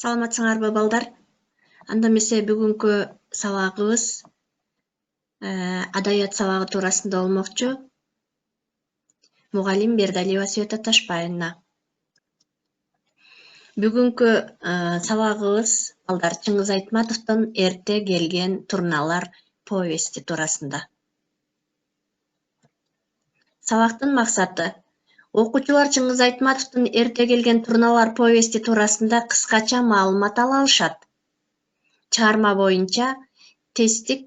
Саламатсыңарбы балдар? Анда эмесе бүгүнкү сабагыбыз адабият сабагы туурасында болмокчу. Мугалим Бердалиева Света Ташпайына. Бүгүнкү сабагыбыз балдар Чыңгыз Айтматовдун Эрте келген турналар повести туурасында. Сабактын максаты окуучулар Чыңгыз Айтматовдун Эрте келген турналар повести туурасында кыскача маалымат ала алышат. Чыгарма боюнча тесттик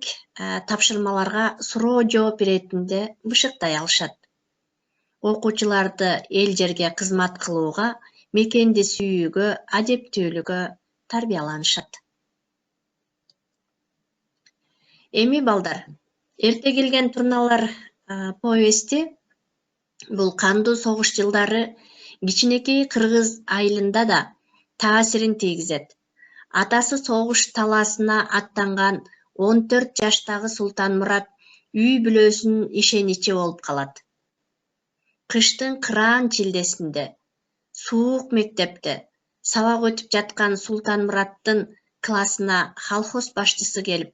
тапшырмаларга суроо жооп иретинде бышыктай алышат. Окуучуларды эл жерге кызмат кылууга, мекенди сүйүүгө, адептүүлүгө тарбияланышат. Эми балдар, Эрте келген турналар повести бул кандуу согуш жылдары кичинекей кыргыз айылында да таасирин тийгизет. Атасы согуш талаасына аттанган 14 жаштагы Султанмурат үй бүлөсүнүн ишеничи болуп калат. Кыштын кыраан чилдесинде, суук мектепте сабак өтүп жаткан Султанмураттын классына колхоз башчысы келип,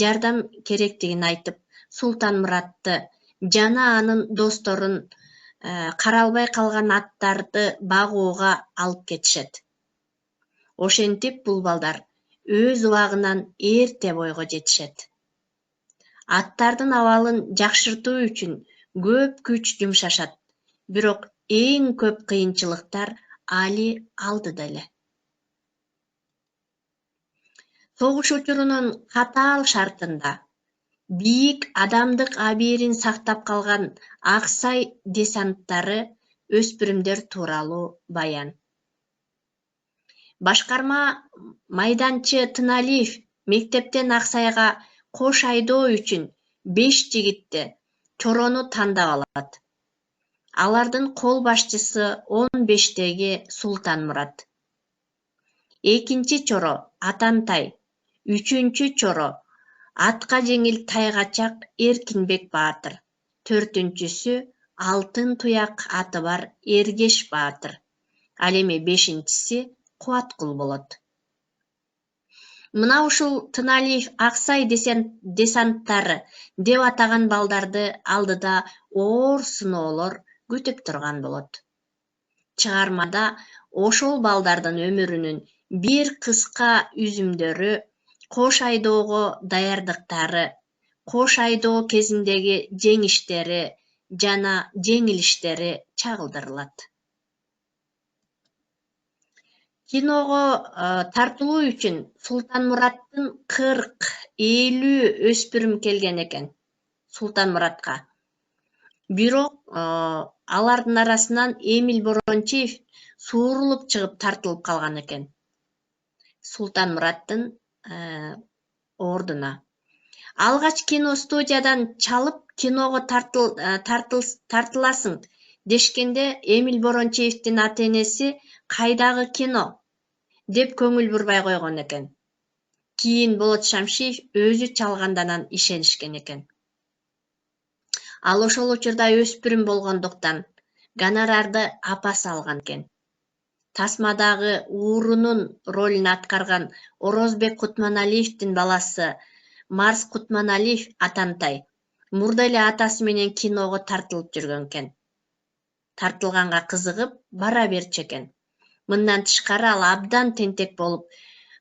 жардам керектигин айтып, Султанмуратты жана анын досторун каралбай калган аттарды багууга алып кетишет. Ошентип бул балдар өз убагынан эрте бойго жетишет. Аттардын абалын жакшыртуу үчүн көп күч жумшашат, бирок эң көп кыйынчылыктар али алдыда эле. Согуш учурунун катаал шартында бийик адамдык абийирин сактап калган Аксай десанттары өспүрүмдөр тууралуу баян. Башкарма майданчы Тыналиев мектептен Аксайга кош айдоо үчүн 5 жигитти чорону тандап алат. Алардын кол башчысы 15-теги Султанмурат. Экинчи чоро Атантай, үчүнчү чоро атка жеңил тайгачак Эркинбек Баатыр, төртүнчүсү алтын туяк аты бар Эргеш Баатыр, ал эми бешинчиси Кубаткул болот. Мына ушул Тыналиев Аксай десанттары деп атаган балдарды алдыда оор сыноолор күтүп турган болот. Чыгармада ошол балдардын өмүрүнүн бир кыска үзүмдөрү, кош айдоого даярдыктары, кош айдоо кезиндеги жеңиштери жана жеңилиштери чагылдырылат. Киного тартылуу үчүн Султанмураттын 40-50 өспүрүм келген экен Султанмуратка. Бирок алардын арасынан Эмил Борончиев суурулуп чыгып тартылып калган экен Султанмураттын ордуна. Алгач киностудиядан чалып киного тартыласың дешкенде Эмил Борончиевдин ата-энеси кайдагы кино деп көңүл бурбай койгон экен. Кийин Болот Шамшиев өзү чалгандан ишенишкен экен. Ал ошол учурда өспүрүм болгондуктан гонорарды апасы алган экен. Тасмадагы уурунун ролун аткарган Орозбек Кутманалиевдин баласы Марс Кутманалиев Атантай мурда эле атасы менен киного тартылып жүргөн экен. Тартылганга кызыгып бара берчү экен. Мындан тышкары ал абдан тентек болуп,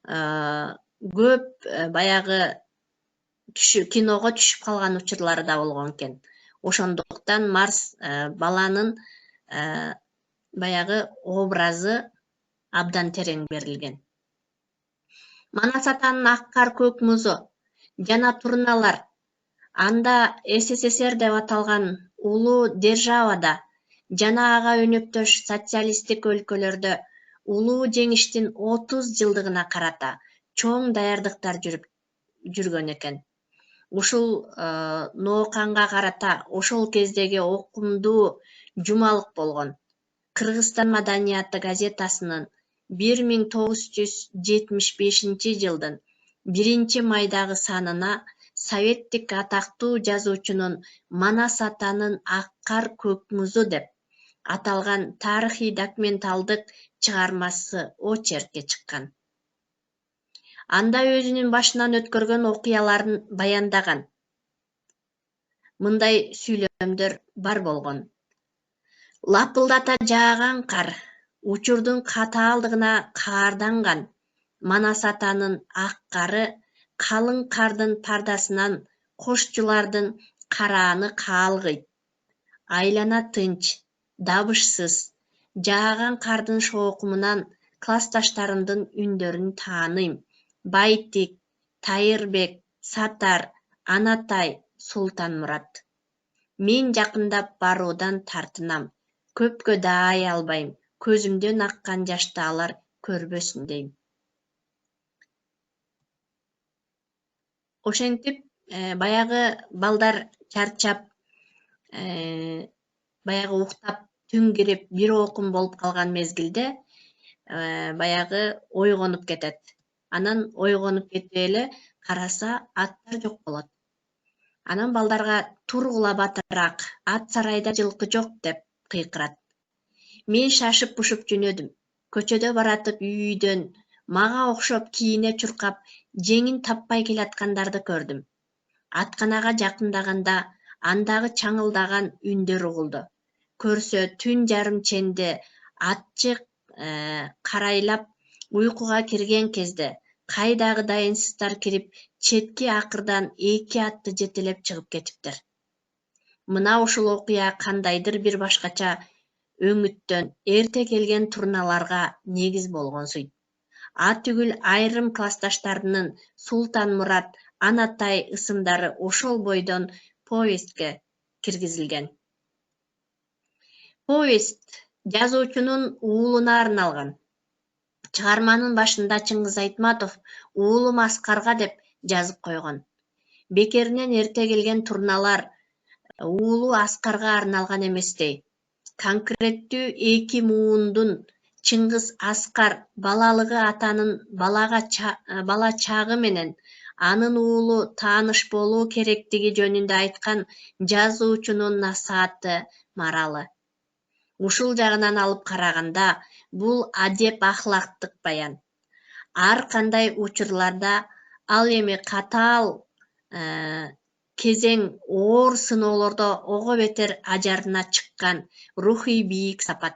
көп баягы киного түшүп калган учурлары да болгон экен. Ошондуктан Марс баланын баягы образы абдан терең берилген. Манас атанын Ак кар көк музу жана турналар, анда СССР деп аталган улуу державада жана ага өнөктөш социалисттик өлкөлөрдө улуу жеңиштин 30 жылдыгына карата чоң даярдыктар жүргөн экен. Ушул нооканга карата ошол кездеги окумдуу жумалык болгон. Кыргызстан маданияты газетасынын 1975 жылдын 1-майдагы санына советтик атактуу жазуучунун Манас атанын Ак кар көк музу деп аталган тарыхый документалдык чыгармасы очеркке чыккан. Анда өзүнүн башынан өткөргөн окуяларын баяндаган. Мындай сүйлөмдөр бар болгон. Лапылдата жааган кар, учурдун катаалдыгына каарданган. Манас атанын ак кары калың кардын пардасынан кошчулардын карааны каалгыйт. Айлана тынч, дабышсыз. Жааган кардын шоокумунан классташтарымдын үндөрүн тааныйм. Байтик, Тайырбек, Сатар, Анатай, Султанмурат. Мен жакындап баруудан тартынам. Көпкө даай албайм. Көзүмдөн аккан жашты алар көрбөсүн дейм. Ошентип баягы балдар чарчап, баягы уктап түн кирип бир окум болуп калган мезгилде баягы ойгонуп кетет. Анан ойгонуп кетип эле караса аттар жок болот. Анан балдарга тургула батыраак, ат сарайда жылкы жок деп кыйкырат. Мен шашып пушуп жөнөдүм. Көчөдө баратып үйдөн мага окшоп кийине чуркап, жеңин таппай келаткандарды көрдүм. Атканага жакындаганда андагы чаңылдаган үндөр угулду. Көрсө түн жарым ченде атчык карайлап уйкуга кирген кезде кайдагы дайынсыздар кирип четки акырдан 2 атты жетелеп чыгып кетиптир. Мына ушул окуя кандайдыр бир башкача өңүттөн эрте келген турналарга негиз болгонсуйт. Атүгүл айрым классташтарынын Султанмурат, Анатай ысымдары ошол бойдон повестке киргизилген. Повест жазуучунун уулуна арналган. Чыгарманын башында Чыңгыз Айтматов уулум Аскарга деп жазып койгон. Бекеринен эрте келген турналар уулу Аскарга арналган эместей. Конкреттүү 2 муундун Чыңгыз Аскар балалыгы атанын бала чагы менен анын уулу тааныш болуу керектиги жөнүндө айткан жазуучунун насааты маралы. Ушул жагынан алып караганда, бул адеп ахлактык баян. Ар кандай учурларда ал эми катаал кезең оор сыноолордо ого бетер ажарына чыккан рухий бийик сапат,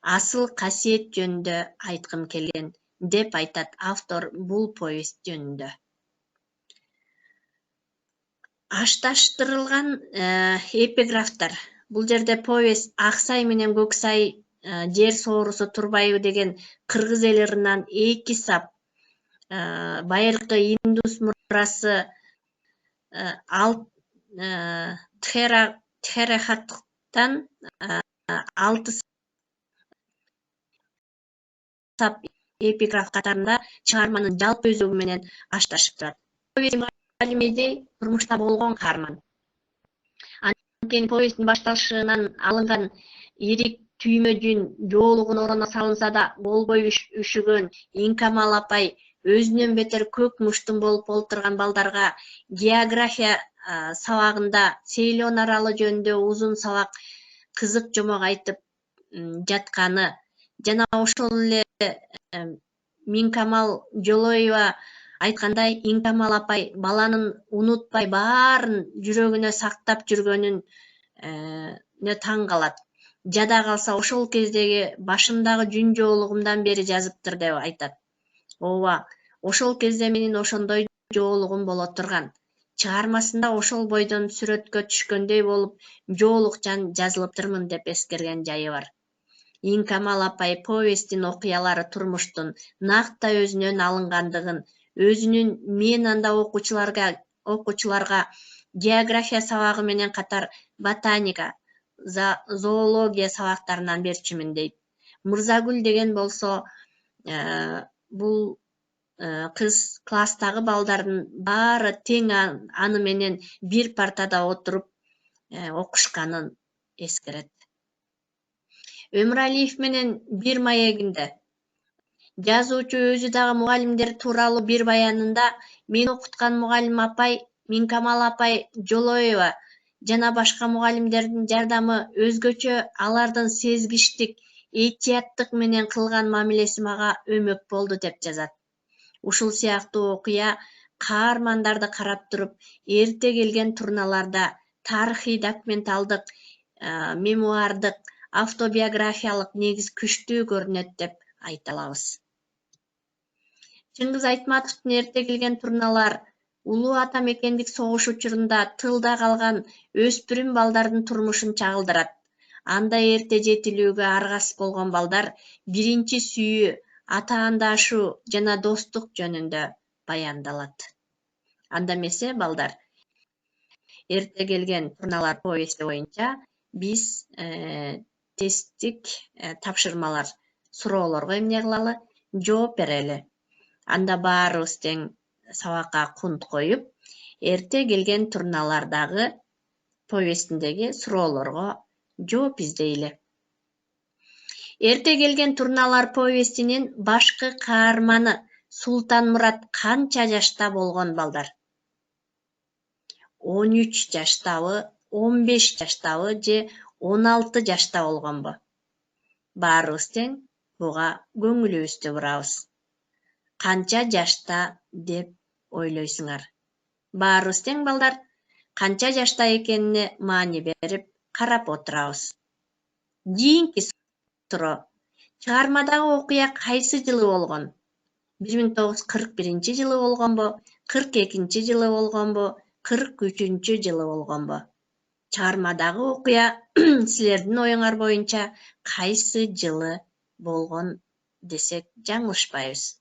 асыл касиет жөнүндө айткым келген, деп айтат автор бул повест жөнүндө. Ашташтырылган эпиграфтар. Бул жерде повест Аксай менен Көксай жер соорусу турбайбы деген кыргыз эли ырынан 2 сап, байыркы индус мурасы Тхерахаттан 6 сап эпиграф катарында чыгарманын жалпы өзөгү менен ашташып турат. Повест мугалимедей турмушта болгон каарман. Анткени повесттин башталышынан алынган ирик түймө жүн жоолугун ороно салынса да болбой үшүгөн Инкамал апай өзүнөн бетер көк муштум болуп олтурган балдарга география сабагында Сейлон аралы жөнүндө узун сабак кызык жомок айтып жатканы жана ошол эле Минкамал Жолоева айткандай Инкамал апай баланын унутпай баарын жүрөгүнө сактап жүргөнүн таң калат. Жада калса ошол кездеги башымдагы жүн жоолугумдан бери жазыптыр деп айтат. Ооба, ошол кезде менин ошондой жоолугум боло турган. Чыгармасында ошол бойдон сүрөткө түшкөндөй болуп жоолукчан жазылыптырмын деп эскерген жайы бар. Инкамал апай повесттин окуялары турмуштун накта өзүнөн алынгандыгын, өзүнүн мен анда окуучуларга география сабагы менен катар ботаника, зоология сабактарынан берчүмүн дейт. Мырзагүл деген болсо бул кыз класстагы балдардын баары тең аны менен бир партада отуруп окушканын эскерет. Өмүралиев менен бир маегинде жазуучу өзү дагы мугалимдер тууралуу бир баянында мен окуткан мугалим апай, Минкамал апай Жолоева жана башка мугалимдердин жардамы өзгөчө, алардын сезгиштик, этияттык менен кылган мамилеси мага өмөк болду деп жазат. Ушул сыяктуу окуя каармандарды карап туруп, эрте келген турналарда тарыхый документалдык, мемуардык, автобиографиялык негиз күчтүү көрүнөт деп айта алабыз. Чыңгыз Айтматовдун эрте келген турналар улуу ата мекендик согуш учурунда тылда калган өспүрүм балдардын турмушун чагылдырат. Анда эрте жетилүүгө аргасыз болгон балдар биринчи сүйүү, атаандашуу жана достук жөнүндө баяндалат. Анда эмесе балдар, эрте келген турналар повести боюнча биз тесттик тапшырмалар, суроолорго эмне кылалы, жооп берели. Анда баарыбыз тең сабакка кунт коюп, эрте келген турналардагы повестиндеги суроолорго жооп издейли. Эрте келген турналар повестинин башкы каарманы Султанмурат канча жашта болгон балдар? 13 жаштабы, 15 жаштабы же 16 жашта болгонбу? Баарыбыз тең буга көңүлүбүздү бурабыз. Канча жашта деп ойлойсуңар? Баарыбыз тең балдар канча жашта экенине маани берип карап отурабыз. Кийинки суроо. Чыгармадагы окуя кайсы жылы болгон? 1941 жылы болгонбу? 42 жылы болгонбу? 43 жылы болгонбу? Чыгармадагы окуя силердин оюңар боюнча кайсы жылы болгон десек жаңылышпайбыз.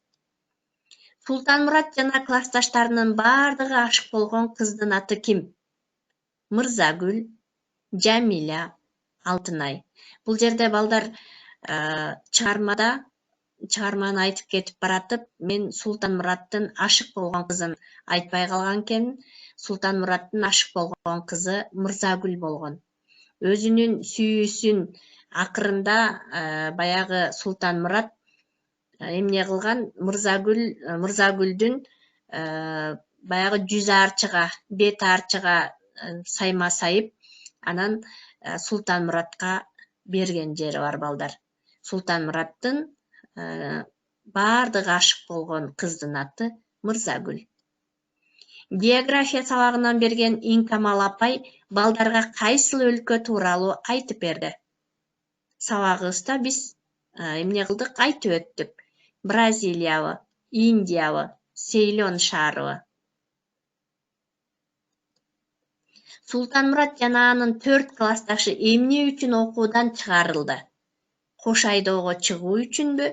Султанмурат жана классташтарынын бардыгы ашык болгон кыздын аты ким? Мырзагүл, Жамиля, Алтынай. Бул жерде балдар чыгарманы айтып кетип баратып, мен Султанмураттын ашык болгон кызын айтпай калган экенмин. Султанмураттын ашык болгон кызы Мырзагүл болгон. Өзүнүн сүйүүсүн акырында баягы Султанмурат эмне кылган, Мырзагүлдүн баягы жүз арчыга, бет арчыга сайма сайып, анан Султанмуратка берген жери бар балдар. Султанмураттын бардыгы ашык болгон кыздын аты Мырзагүл. География сабагынан берген Инкамал апай балдарга кайсыл өлкө тууралуу айтып берди? Сабагыбызда биз эмне кылдык, айтып өттүк. Бразилиябы, Индиябы, Сейлон шаарыбы? Султанмурат жана анын 4 классташы эмне үчүн окуудан чыгарылды? Кош айдоого чыгуу үчүнбү?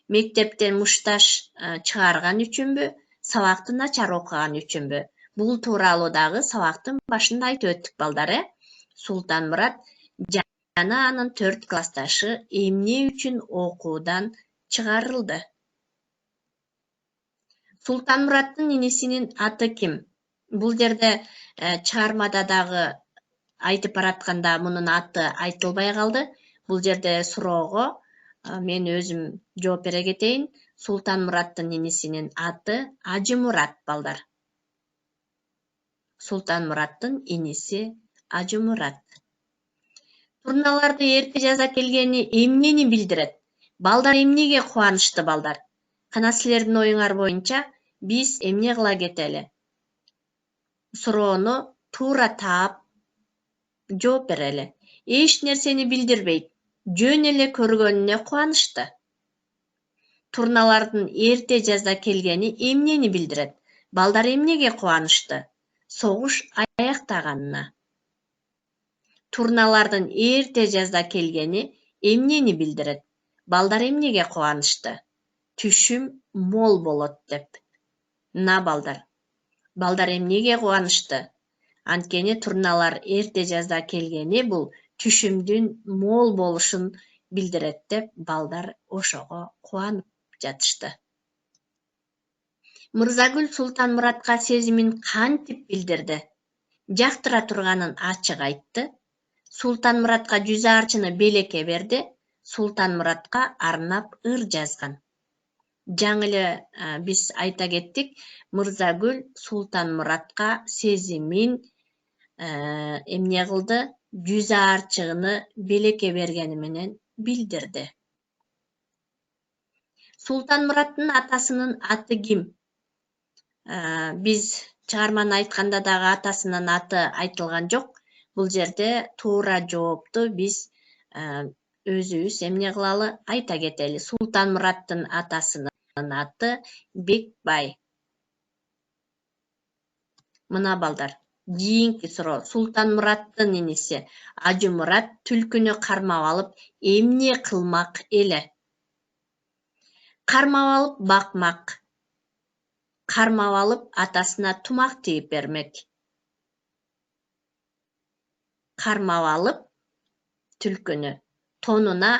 Мектептен мушташ чыгарган үчүнбү? Сабакты начар окуган үчүнбү? Бул тууралуу дагы сабактын башында айтып өттүк балдар. Султанмурат жана анын 4 классташы эмне үчүн окуудан чыгарылды? Султанмураттын инисинин аты ким? Бул жерде чыгармада дагы айтып баратканда мунун аты айтылбай калды. Бул жерде суроого мен өзүм жооп бере кетейин. Султанмураттын инисинин аты Ажымурат балдар. Султанмураттын иниси Ажымурат. Турналарды эрте жаза келгени эмнени билдирет? Балдар эмнеге кубанычты балдар? Кана силердин оюңар боюнча биз эмне кыла кетели? Суроону туура таап жооп берели. Эч нерсени билдирбейт, жөн эле көргөнүнө кубанычты. Турналардын эрте жазда келгени эмнени билдирет? Балдар эмнеге кубанычты? Согуш аяктаганына. Турналардын эрте жазда келгени эмнени билдирет? Балдар эмнеге кубанычты? Түшүм мол болот деп. На балдар. Балдар эмнеге кубанычты? Анткени турналар эрте жазда келгени бул түшүмдүн мол болушун билдирет деп балдар ошого кубанып жатышты. Мырзагүл Султанмуратка сезимин кантип билдирди? Жактыра турганын ачык айтты. Султанмуратка жүз арчыны белекке берди. Султанмуратка арнап ыр жазган. Жаңы эле биз айта кеттик, Мырзагүл Султанмуратка сезимин эмне кылды? Жүз арчыгыны белекке бергени менен билдирди. Султанмураттын атасынын аты ким? Биз чыгарманы айтканда дагы атасынын аты айтылган жок. Бул жерде туура жоопту биз өзүбүз эмне кылалы, айта кетели. Султанмураттын атасынын аты Бекбай. Мына балдар, кийинки суроо. Султанмураттын иниси Ажымурат түлкүнү кармап алып эмне кылмак эле? Кармап алып бакмак. Кармап алып атасына тумак тигип бермек. Кармап алып түлкүнү тонуна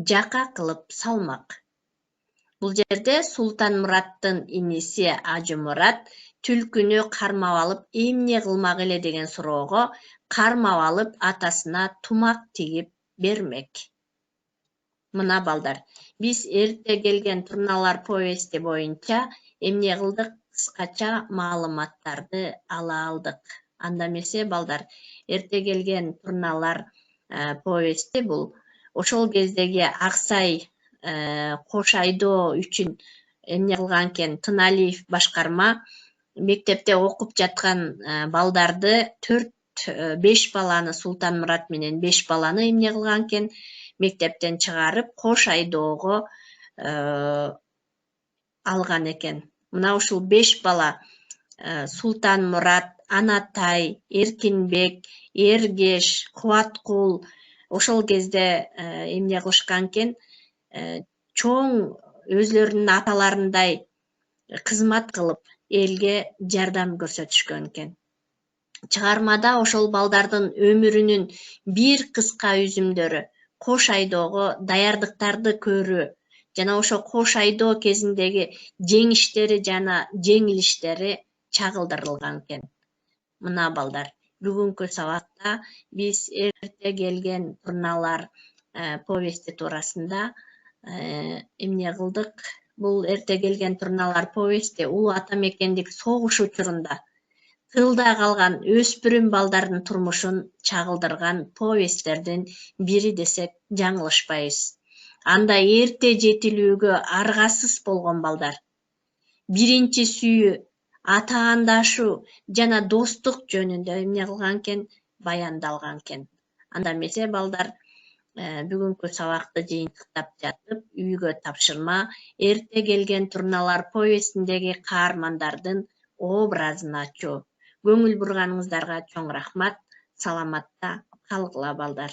жака кылып салмак. Бул жерде Султанмураттын иниси Ажымурат түлкүнү кармап алып эмне кылмак эле деген суроого кармап алып атасына тумак тигип бермек. Мына балдар, биз эрте келген турналар повести боюнча эмне кылдык, кыскача маалыматтарды ала алдык. Анда эмесе балдар, эрте келген турналар повести бул ошол кездеги Аксай кош айдоо үчүн эмне кылган экен, Тыналиев башкарма мектепте окуп жаткан балдарды 4-5 баланы, Султанмурат менен 5 баланы эмне кылган экен, мектептен чыгарып кош айдоого алган экен. Мына ушул 5 бала Султанмурат, Анатай, Эркинбек, Эргеш, Кубаткул ошол кезде эмне кылышкан экен, чоң өзлөрүнүн аталарындай кызмат кылып элге жардам көрсөтүшкөн экен. Чыгармада ошол балдардын өмүрүнүн бир кыска үзүмдөрү, кош айдоого даярдыктарды көрүү жана ошо кош айдоо кезиндеги жеңиштери жана жеңилиштери чагылдырылган экен. Мына балдар, бүгүнкү сабакта биз эрте келген турналар повести туурасында эмне кылдык? Бул эрте келген турналар повести улуу ата мекендик согуш учурунда тылда калган өспүрүм балдардын турмушун чагылдырган повесттердин бири десек жаңылышпайбыз. Анда эрте жетилүүгө аргасыз болгон балдар, биринчи сүйүү, атаандашуу жана достук жөнүндө эмне кылган экен, баяндалган экен. Анда эмесе балдар, бүгүнкү сабакты жыйынтыктап жатып, үйгө тапшырма эрте келген турналар повестиндеги каармандардын образын ачуу. Көңүл бурганыңыздарга чоң рахмат. Саламатта калгыла балдар.